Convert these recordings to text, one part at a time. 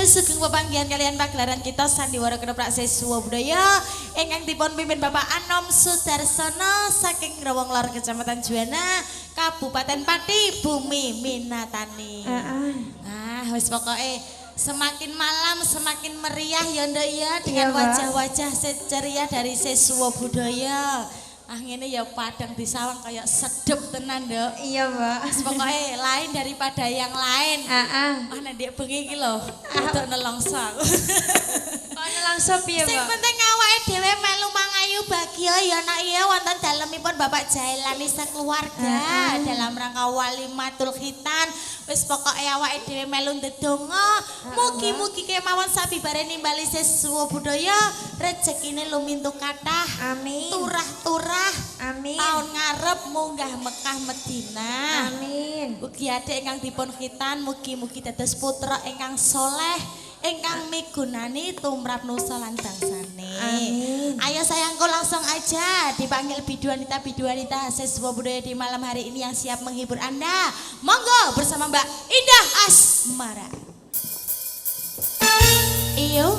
sugeng pepanggihan kalian pagelaran kita sandiwara ketoprak siswa budaya ingkang dipun pimpin Bapak Anom Sudarsono saking Growong Lor Kecamatan Juwana Kabupaten Pati Bumi Minatani. Wis pokoke semakin malam semakin meriah ya Nduk ya dengan wajah-wajah ceria dari siswa budaya. Ngene ya padang di sawang kayak sedep tenan Nduk. Iya Mbak. Pokoke lain daripada yang lain. Nek ndek bengi iki lho untuk nelongso. Kok nelongso piye Mbak? Sing penting awake dhewe melu mangayu bahagia ya nak ya wonten dalemipun Bapak Jailani sakeluarga dalam rangka walimatul khitan. Wis pokoke awake dhewe melu ndedonga mugi-mugi kemawon sabibare nimbali siswa budaya rezekine lumintu kathah. Amin. Turah-turah. Amin. Tahun ngarep munggah Mekah Madinah. Amin. Ugi adik ingkang dipun khitan mugi-mugi dados putra ingkang soleh, ingkang migunani tumrap nusa lan bangsane. Amin. Ayo sayangku langsung aja dipanggil biduanita siswa budaya di malam hari ini yang siap menghibur Anda. Monggo bersama Mbak Indah Asmara. Iyo.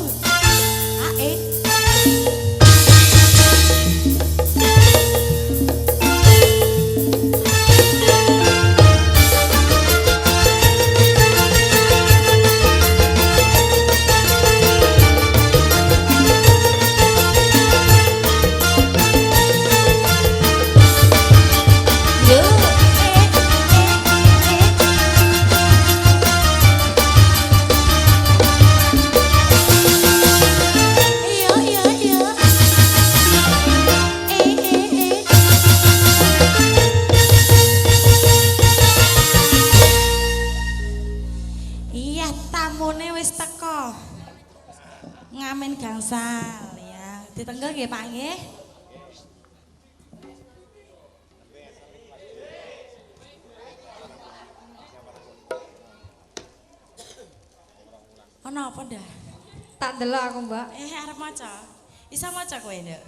Ngamen gangsal ya. Ditenggel nggih Pak nggih. Ana apa ndah? Tak ndelok aku, Mbak. Arep maca. Bisa maca kowe, Nduk.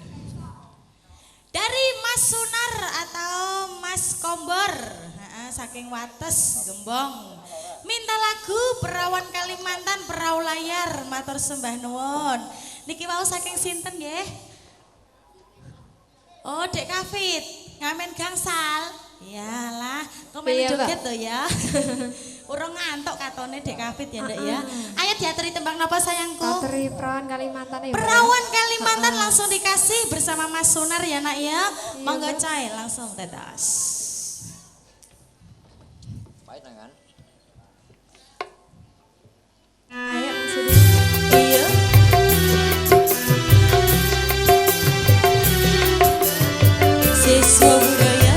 Dari Mas Sunar atau Mas Kombor, saking Wates Gembong. Minta lagu Perawan Kalimantan Perahu Layar matur sembah nuwun. Niki wau saking sinten nggih? Oh, Dek Kafit, ngamen gangsal. Iyalah, kok melu joget to ya. Urung ngantuk katone Dek Kafit ya, Nduk ya. Ayo diaturi tembang napa sayangku? Aturi Perawan Kalimantan ya. Perawan Kalimantan langsung dikasih bersama Mas Sunar ya, Nak ya. Monggo coy, langsung tetes. Pahit kan? Ayo sudah. Iya. Siswa budaya.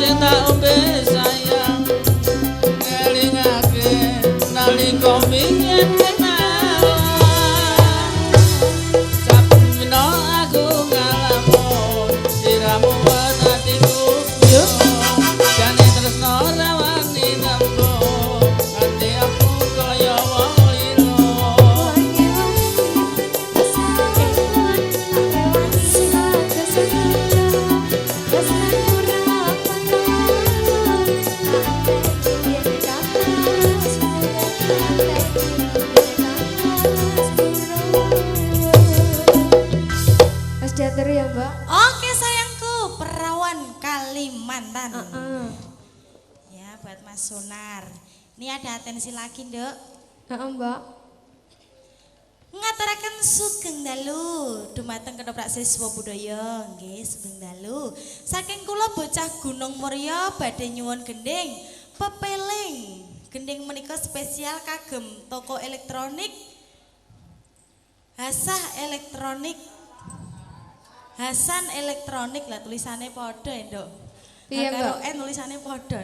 sing tak ombe sayang ngelingake nalika wingi saben dina aku ngalamun siramu atiku yo jane tresno rawani nembo ati aku kaya wong lilo Mas Diatur ya Mbak. Oke sayangku, perawan Kalimantan. Ya buat Mas Sonar. Ini ada atensi lagi Nduk. Mbak. Ngaturaken sugeng dalu dumateng ketoprak siswa budaya nggih sugeng dalu saking kula bocah Gunung Muria badhe nyuwun gending pepeling gending menika spesial kagem toko elektronik Hasan elektronik lah tulisannya padha Nduk. Iya Mbak. Tulisannya padha.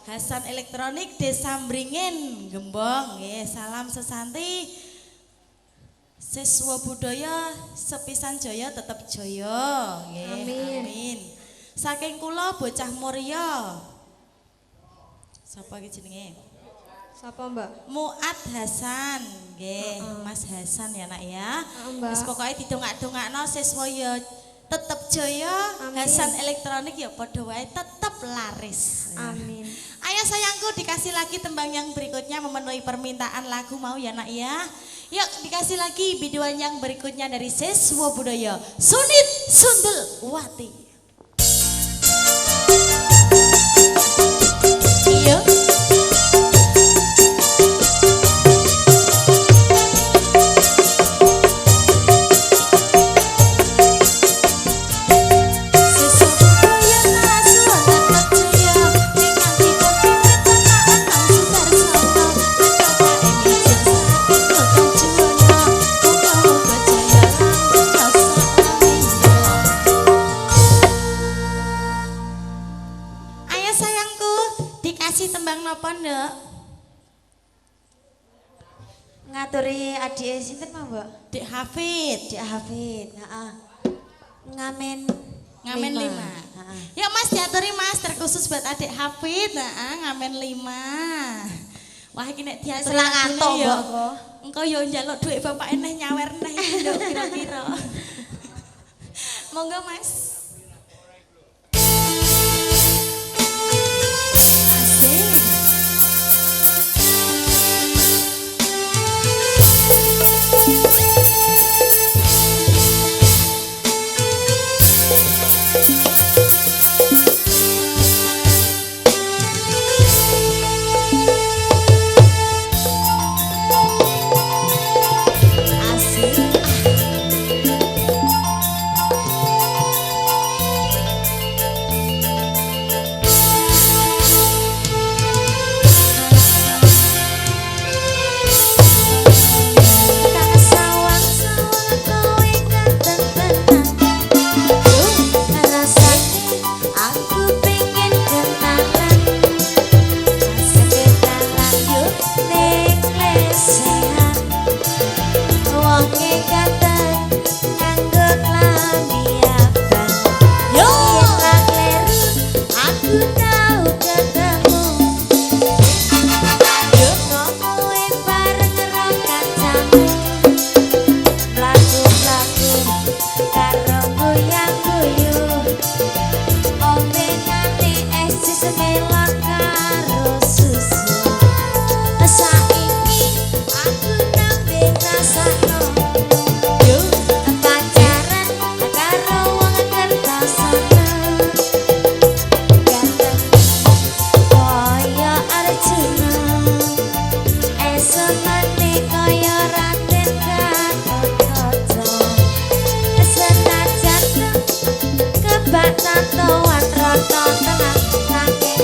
Hasan elektronik Desa Mringin Gembong nggih salam sesanti siswa budaya sepisan jaya tetep jaya nggih amin saking kula bocah Muria sapa iki jenenge Sapa Mbak? Muat Hasan nggih Mas Hasan ya nak ya Mbak. wis pokoke didongak-dongakno siswa ya tetep jaya Amin. Hasan elektronik ya padha wae tetep laris Amin. Ayo sayangku dikasih lagi tembang yang berikutnya memenuhi permintaan lagu mau ya nak ya. Yuk dikasih lagi biduan yang berikutnya dari siswa budaya Sunit Sundel Wati. Iya. Ngaturi adik sinten mah, Mbak? Dik Hafid. Dik Hafid, heeh. Ngamen 5. Heeh. Yuk Mas diaturi Mas terkhusus buat adik Hafid. Ngamen 5. Wah iki nek diaturi Selang atok, ya. Mbak. Engko yo njaluk dhuwit bapak eneh nyawer neh iki nduk kira-kira. Monggo Mas. Tatoan roto tenang saking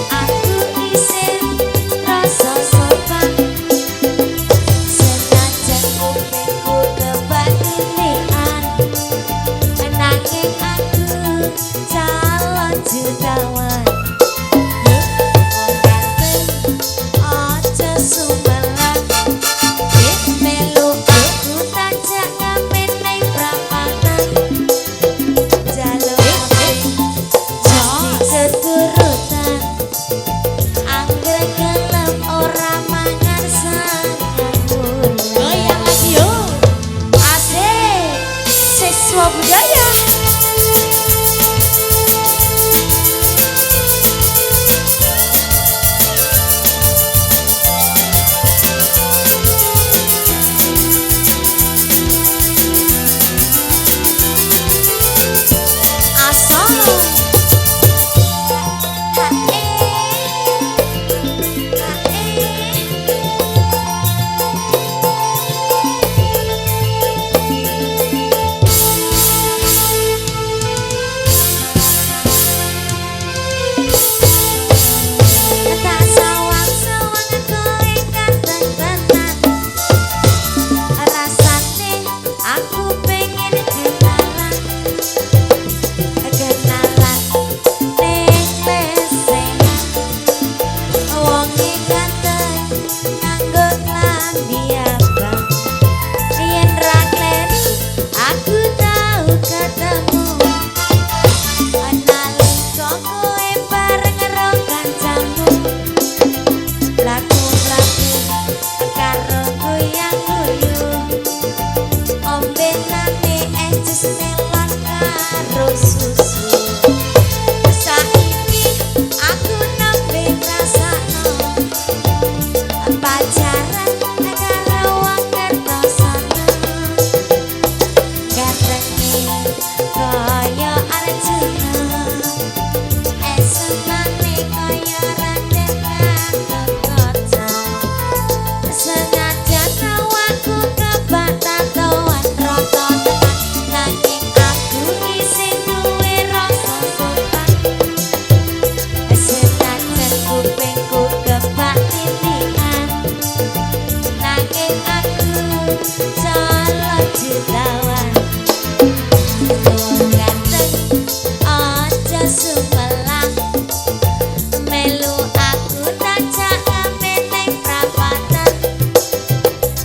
melu aku tajak meneng prapatan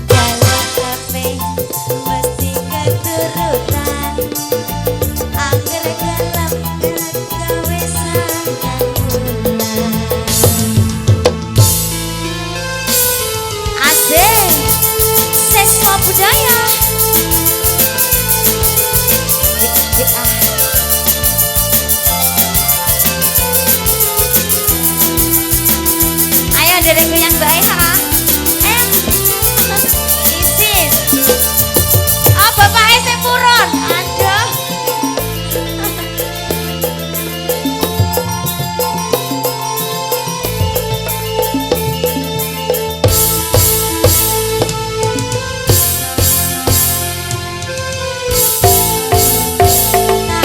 jalan kafe mesti keturutan angger gelap gawe sangat bulan asik siswa budaya ayo derengku yang baik ha isin oh bapak sing purun aduh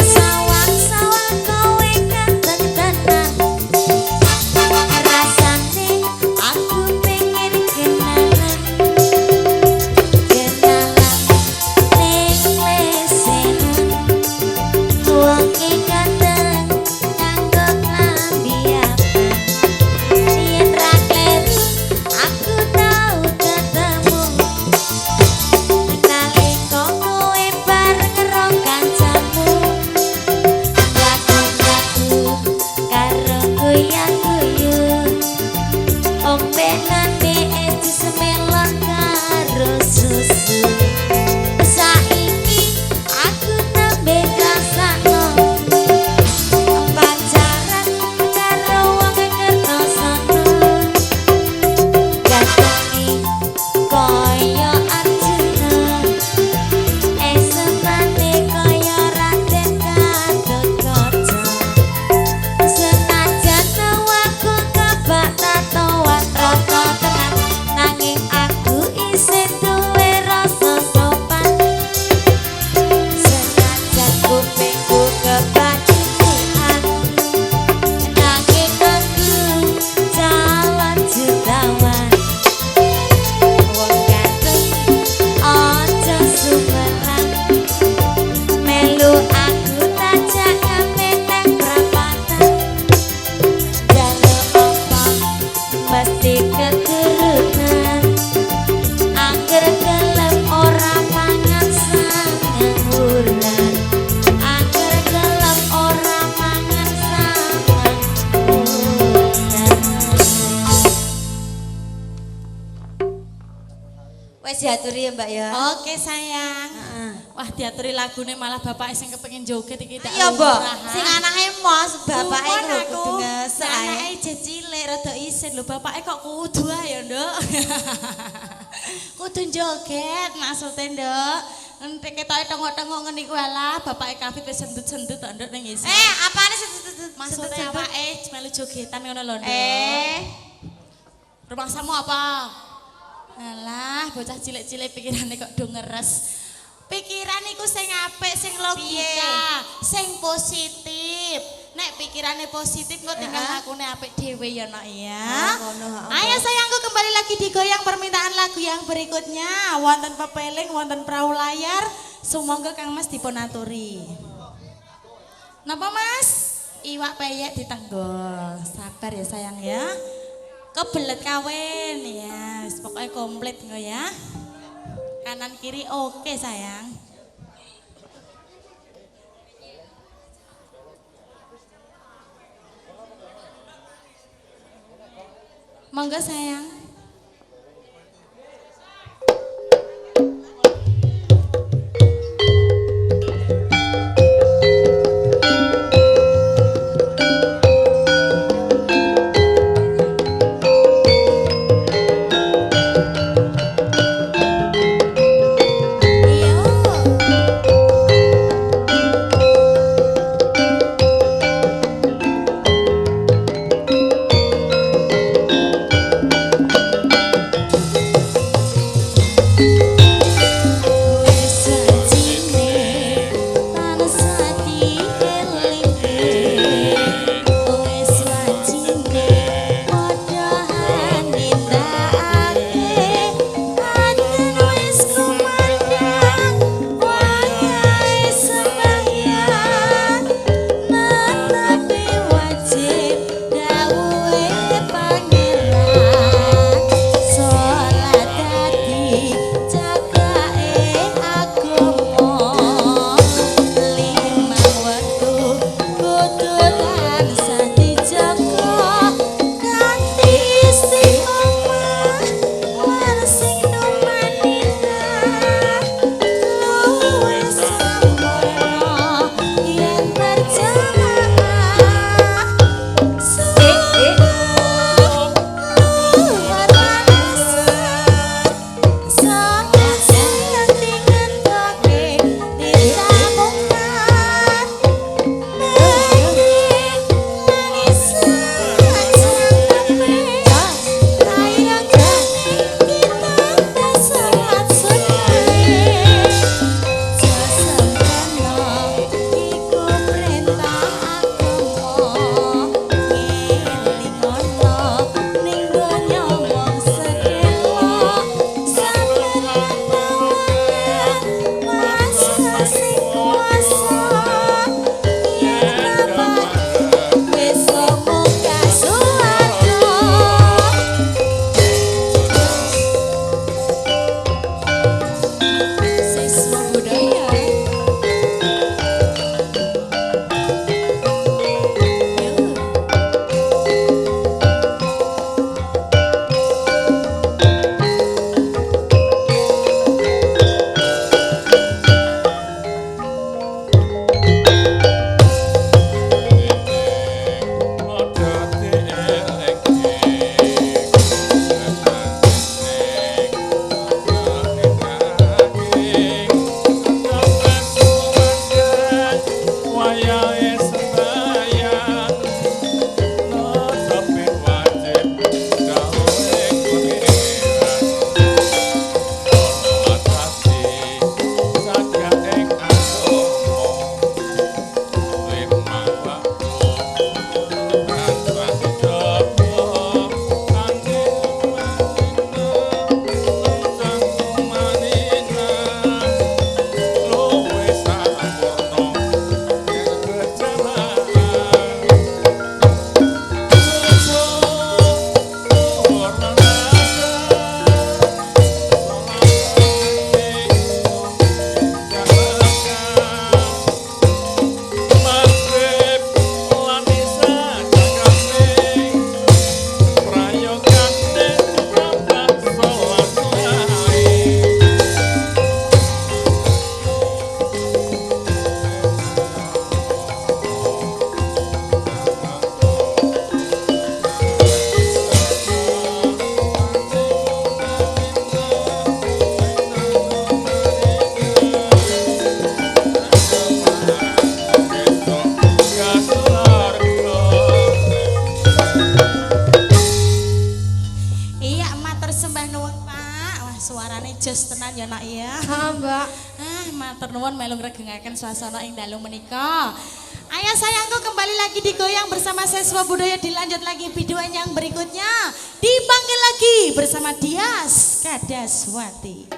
sawang-sawang kowe ganteng tenan rasane aku pengen kenalan ning lesehan wong iki ganteng nganggo klambi abang yen ra kleru aku tau ketemu nalika kowe bareng karo kancamu lagu-lagu karo guyu-guyu ombenane jus melon karo susu saiki aku nembe ngrasakno pacaran karo wong Kertosono gatengi kaya Arjuna esepane kaya Raden Gatotkaca senajan aku kebak tatoan rata tenan nanging aku isih duwe rasa sopan senajan kupingku kebak cician nanging aku calon jutawan wong ganteng aja sumerang melu aku tajak meneng prapatan jaluk apa mesti keturunan angger gelem ora mangan sangang wulan angger gelem ora mangan sangang wulan wes diaturi ya mbak ya Oke sayang. Wah diaturi lagune malah bapak sing kepengin joget iki tak. iya mbak lurahan. sing anake mos bapake Sumpon lho aku. kudu ngesek ae. Anake jecilik rada isin lho bapake kok kudu ae ya, Nduk. Kudu joget maksudnya, Nduk. Nek ketoke tengok-tengok ngene iku alah bapake Kafit wis sendut-sendut tok, Nduk ning isin. Apane Maksudnya awake melu jogetan ngono lho, Nduk. Rumahsamu apa? Alah, bocah cilik-cilik pikirane kok do ngeres. Pikiran iku sing apik, sing logika, sing positif. Nek pikirane positif kok tinggal lakune apik dhewe ya nak ya. Ayo sayangku kembali lagi digoyang permintaan lagu yang berikutnya. Wonten pepeling, wonten perahu layar. Sumangga Kang Mas dipun aturi. Napa Mas? Iwak peyek ditenggol. Sabar ya sayang ya. Kebelet kawin ya, pokoknya komplit nggak ya. Kanan kiri oke sayang. Monggo sayang. suarane jos tenan ya nak ya. Heeh, Mbak. Matur nuwun melu ngregengaken suasana ing dalu menika. Ayo sayangku kembali lagi digoyang bersama siswa budaya, dilanjut lagi videoan yang berikutnya. Dipanggil lagi bersama Dias Kadaswati.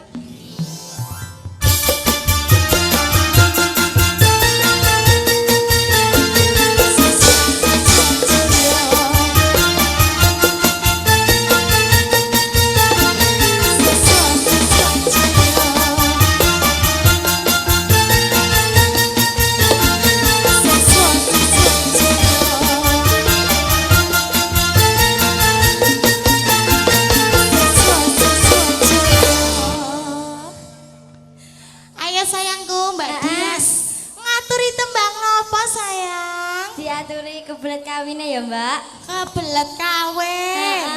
Sayangku Mbak Dias, ngaturi tembang nopo sayang? Diaturi kebelet kawinnya ya Mbak. Kebelet kawin.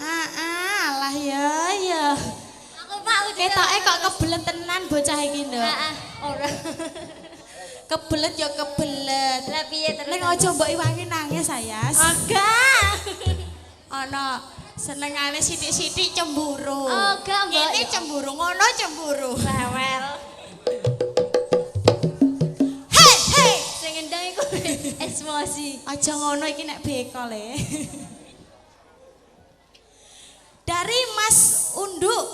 Alah ya. Aku mau ketoke kok kebelet tenan bocah iki nduk. Ora. Kebelet ya kebelet. Lah piye terus? Ning aja mbok iwangi nangis sayas. Enggak. Ana senengane sithik-sithik cemburu. Enggak, Mbak. Ini cemburu ngono cemburu. Rewel. Hei. Sing ngendang iku emosi. Aja ngono iki nek bekol e. Dari Mas Unduk.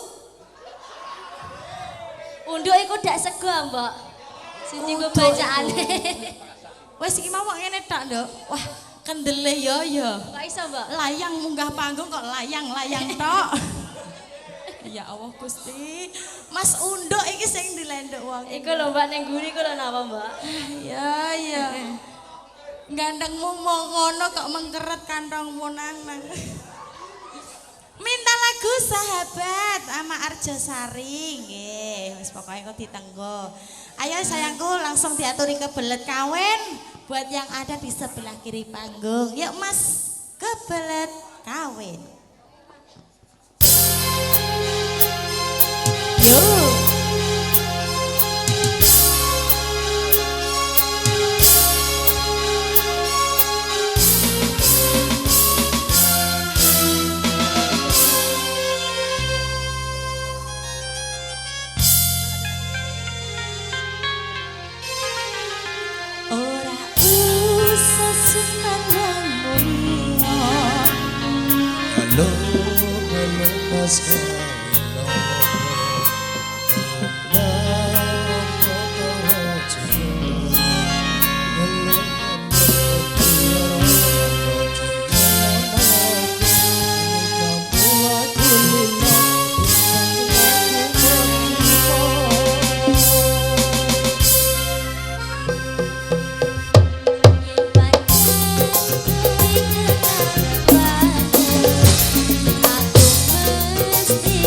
Unduk iku dak sego, Mbak. Siji nggo bacaane. Wes iki mau ngene tok, Nduk. Wah, kendele ya. Kok iso, Mbak? Layang munggah panggung kok layang tok. Ya Allah Gusti. Mas Unduk iki sing dilenduk wong. Iku lho Mbak ning guri iku lho napa, Mbak? Ya. Gandengmu mau ngono kok mengkeret kantongmu nang. Minta lagu sahabat sama Arjo Sari. Nggih, wis pokoke kok ditenggo. Ayo sayangku langsung diaturi kebelet kawin buat yang ada di sebelah kiri panggung. Yuk Mas, kebelet kawin. Yuk. Ora usah simpan mulia. Halo Mas Kawin. Aku mesti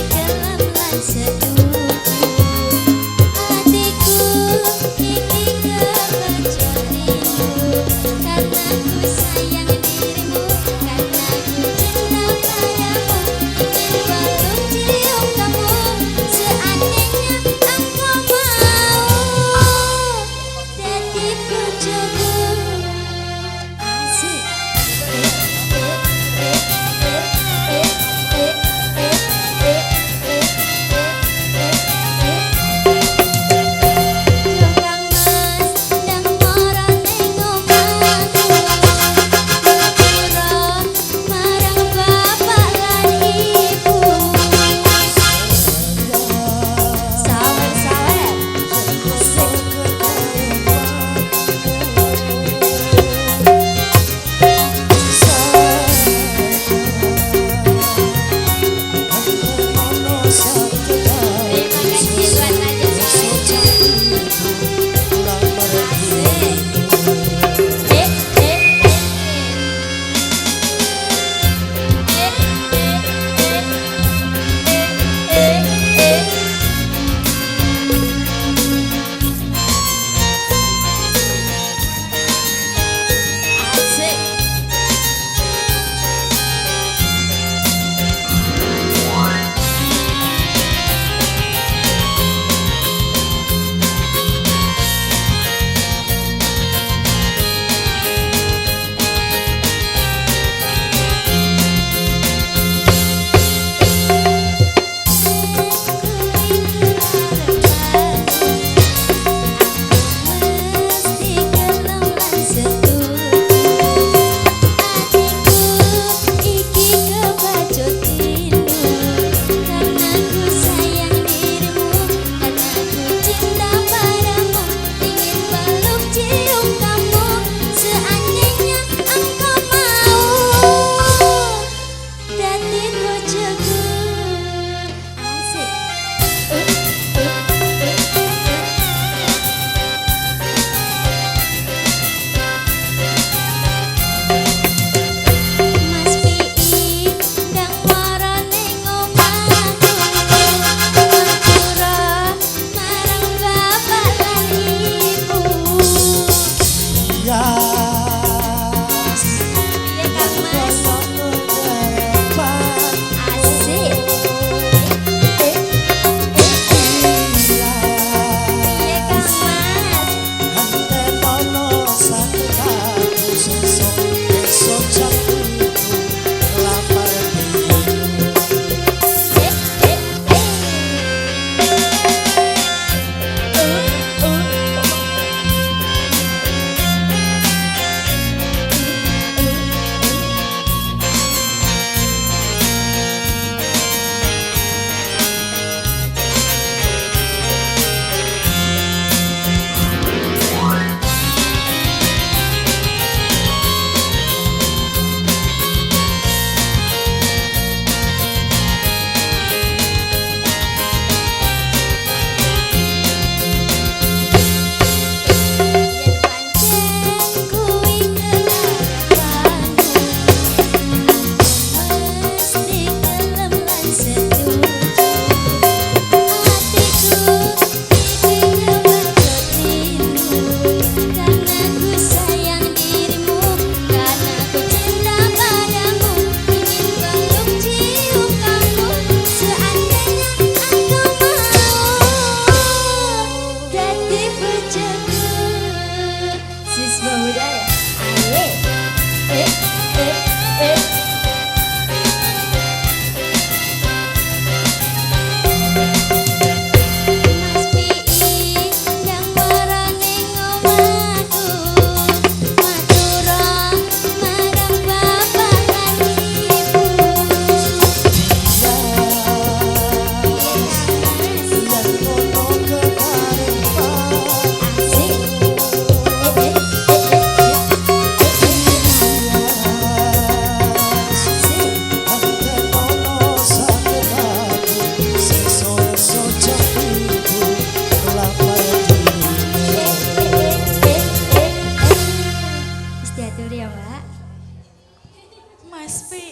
Mas Pi,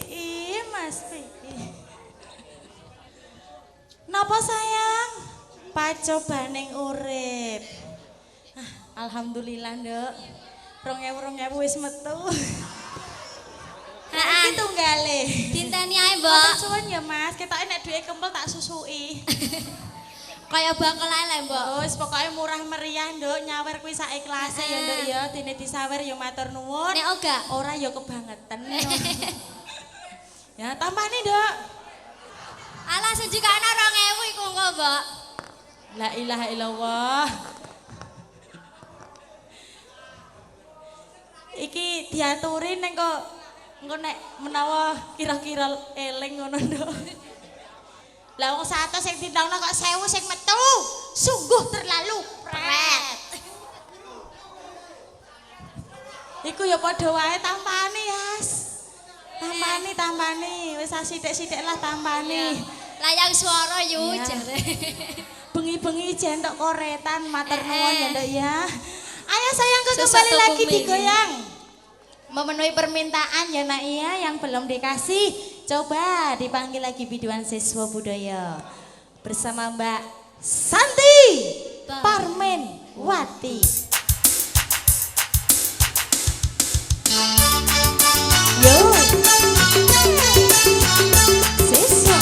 Mas Pi. Napa sayang? Pacobaning urip. Alhamdulillah, Nduk. 2000 wis metu. Iki tunggale. Dinteni ae, Mbak. Suwun ya, Mas. Ketoke nek duwe kempel tak susuki. Kaya bakal ae, Mbak. Wis pokoke murah meriah, Nduk. Nyawer kuwi sak ikhlase ya, Nduk ya. Dene disawer ya matur nuwun. Nek oga. Ora ya kebangetan. Ya, tambani, Nduk. Alah sejukane 2000 iku engko, Mbak. La ilaha illallah. Iki diaturi ning kok engko nek menawa kira-kira eling ngono, Nduk. Lah wong 100 sing ditangno kok 1000 sing metu. Sungguh terlalu pret. Iku ya padha wae tampani, Yas. Tampani. Wis sithik-sithik lah tampani. Layang suara yu Iya. jare. Bengi-bengi jentok koretan matur nuwun ya, Nduk ya. Ayo sayangku Sesuatu kembali lagi bumi. digoyang. Memenuhi permintaan ya nak iya yang belum dikasih. Coba dipanggil lagi biduan siswa budaya bersama Mbak Santi Parmenwati. Yo, siswa.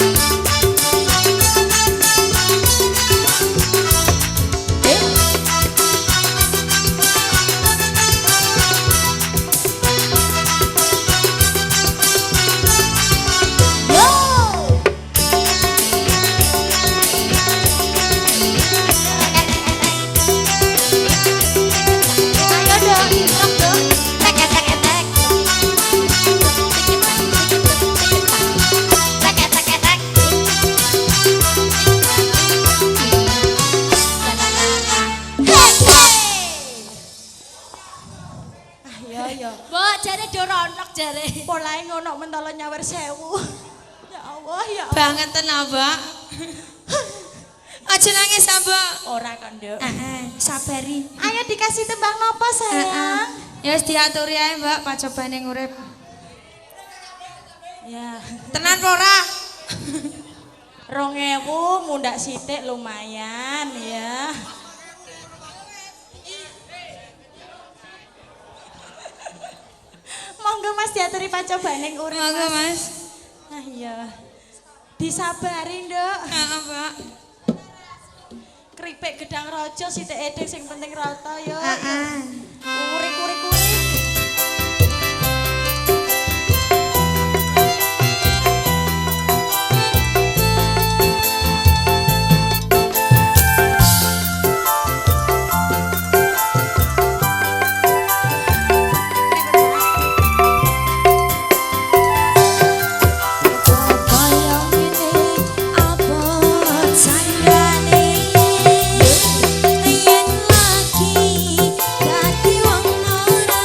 Mbak jare doronok jare. Polahe ngono mentolo nyawer 1000. Ya Allah, ya Allah. Banget Mbak. Aja nangis, Mbak. Ora kok, Nduk. Sabari. Ayo dikasih tembang nopo sayang? Ya wis diaturi ae, Mbak, pacobane ngurip. Ya, Tenan apa ora? 2000 mundak sithik lumayan ya. Monggo Mas diaturi pacobane urip. Monggo, Mas. Ah iya. Disabari, Nduk. Heeh, Mbak. Keripik gedang raja sithik edhek sing penting rata ya. Heeh. Urik-urik-urik. Yen lagi dadi wong ora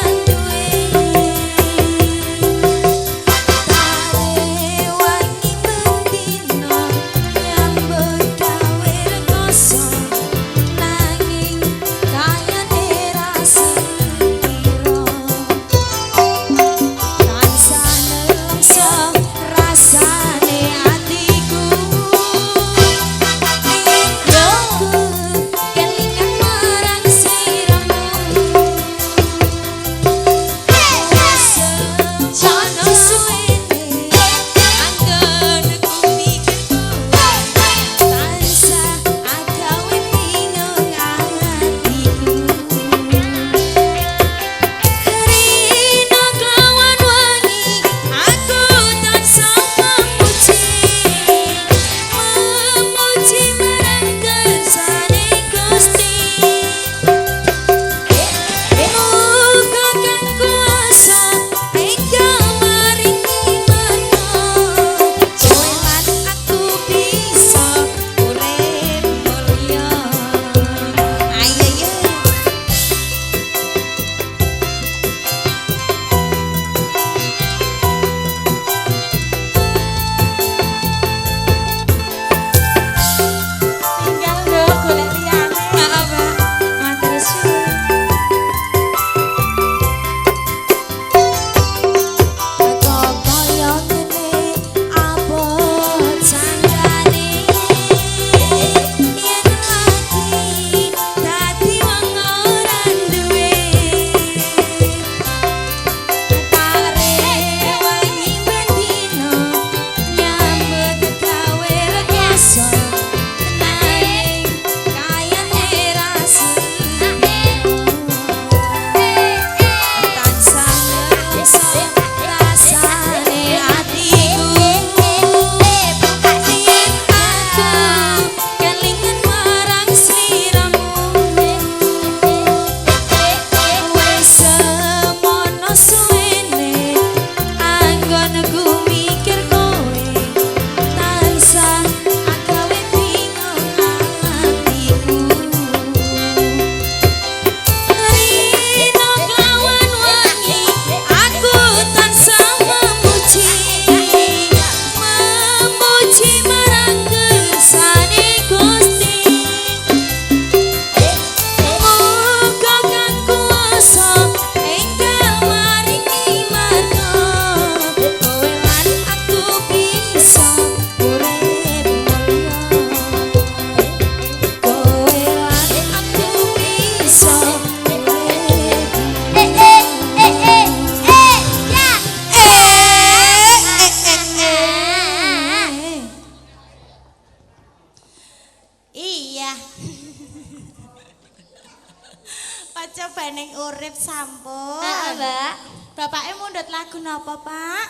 urip sampun. Mbak. Bapaknya mundut lagu napa, Pak?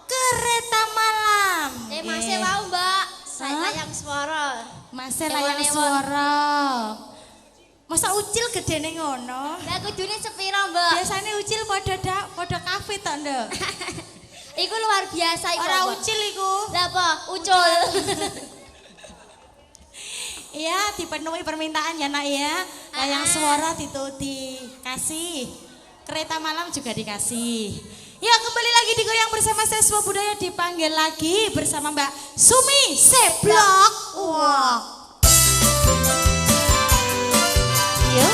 Kereta Malam. Masih mau, Mbak. Saya layang suara. Masih layang suara. Masa ucil gedene ngono? Lah kudune sepiro, Mbak? Biasanya ucil podo kafe tok, Nduk. Iku luar biasa iku. Ora Mbak. ucil iku. Lah apa? Ucul. Iya, dipenuhi permintaan ya, Nak ya. Layang suara dikasih. Kereta Malam juga dikasih. Ya, kembali lagi di Goyang bersama Siswa Budaya, dipanggil lagi bersama Mbak Sumi Seblok. Wah. Yo.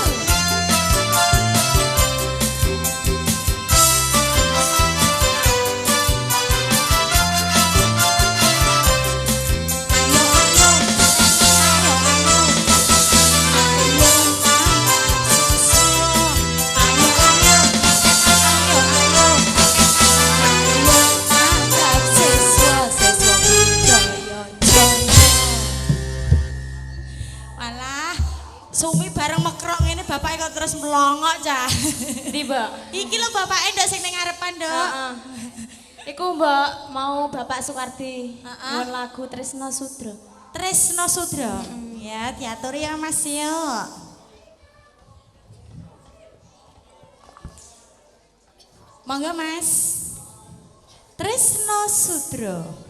Sumi bareng mekrok ngene bapake kok terus melongok cah. Ndi, Mbak? Iki lho bapake ndak sing ning ngarepan, Nduk. Iku Mbak mau Bapak Sukardi. Heeh. Ngon lagu Tresno Sudra. Tresno Sudra. Ya, diatur ya Mas yo. Monggo Mas. Tresno Sudra. Yo.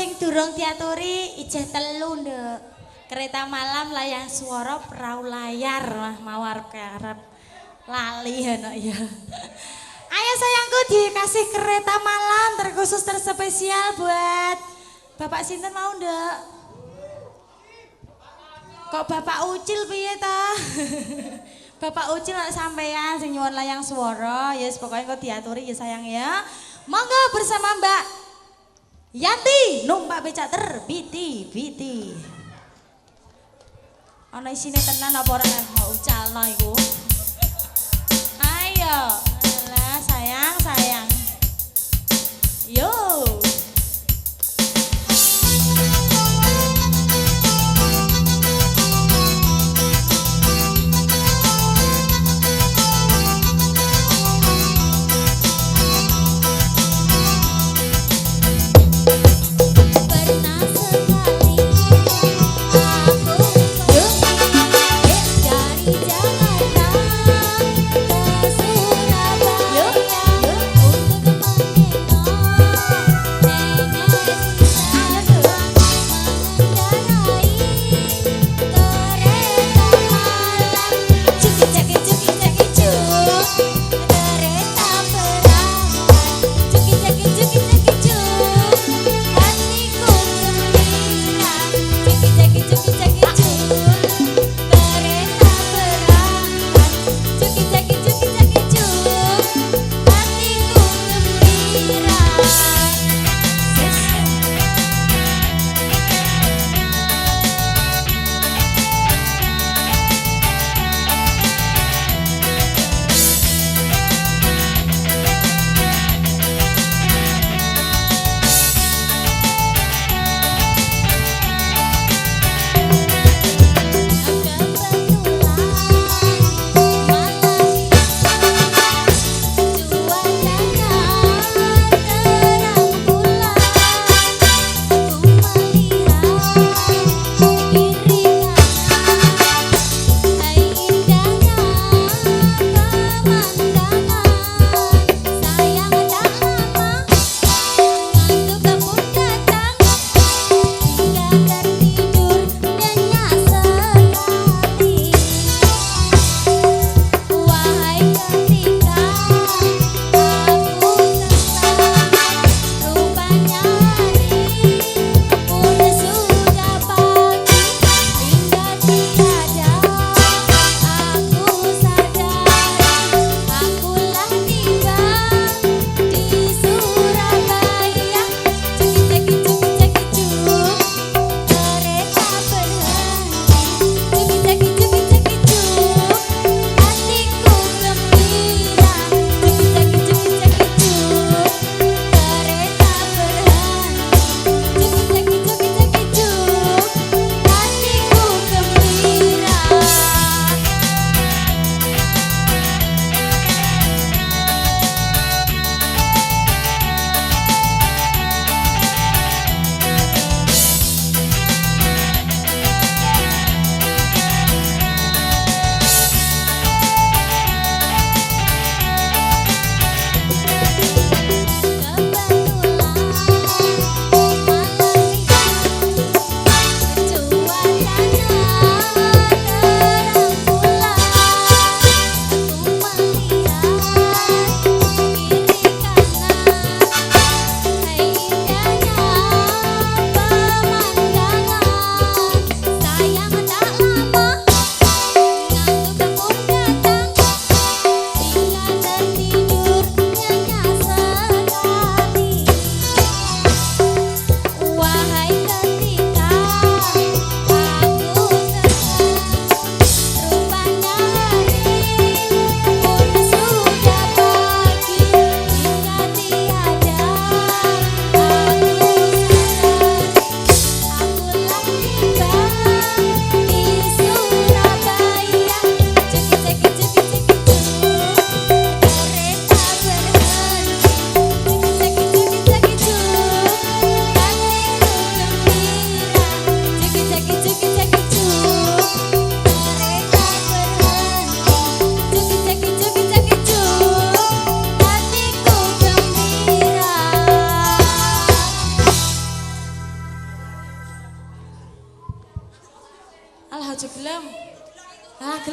sing durung diaturi ijeh telu nduk. Kereta malam layang swara perahu layar mah mawar arep lali anak ya. Ayo sayangku dikasih kereta malam terkhusus terspesial buat Bapak sinten mau ndak? Kok Bapak Ucil piye ta? Bapak Ucil nak sampean sing nyuwun layang swara, ya yes, pokoknya kok diaturi ya sayang ya. Monggo bersama Mbak Yanti numpak becak terbiti-biti. Ana isine tenan apa ora mau ucalno iku? Ayo, alah sayang, sayang. Yo. Pernah sekali aku dari Jakarta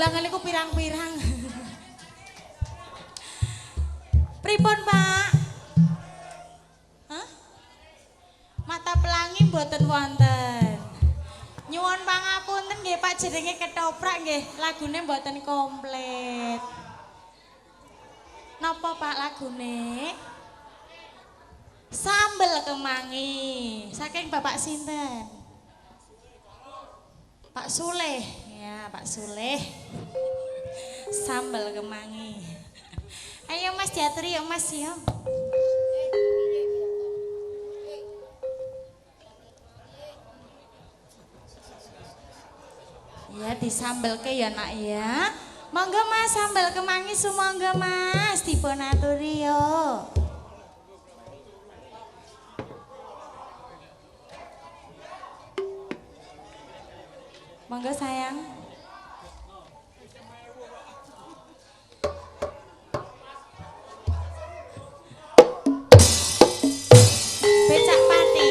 gelangan niku pirang-pirang. Pripun, Pak? Hah? Mata pelangi mboten wonten. Nyuwun pangapunten nggih Pak, jenenge ketoprak nggih, lagune mboten komplit. Napa Pak lagune? Sambel kemangi. Saking Bapak sinten? Pak Suleh. Ya, Pak Suleh. Sambel kemangi. Ayo Mas diaturi ya Mas ya. Ya disambel ke ya nak ya. Monggo Mas sambal kemangi sumangga Mas dipun aturi yo. Monggo sayang. Becak pati.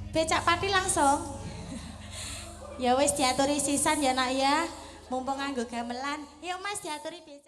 Becak pati langsung. Ya wis diaturi sisan ya nak ya. Mumpung nganggo gamelan. Yuk Mas diaturi becak.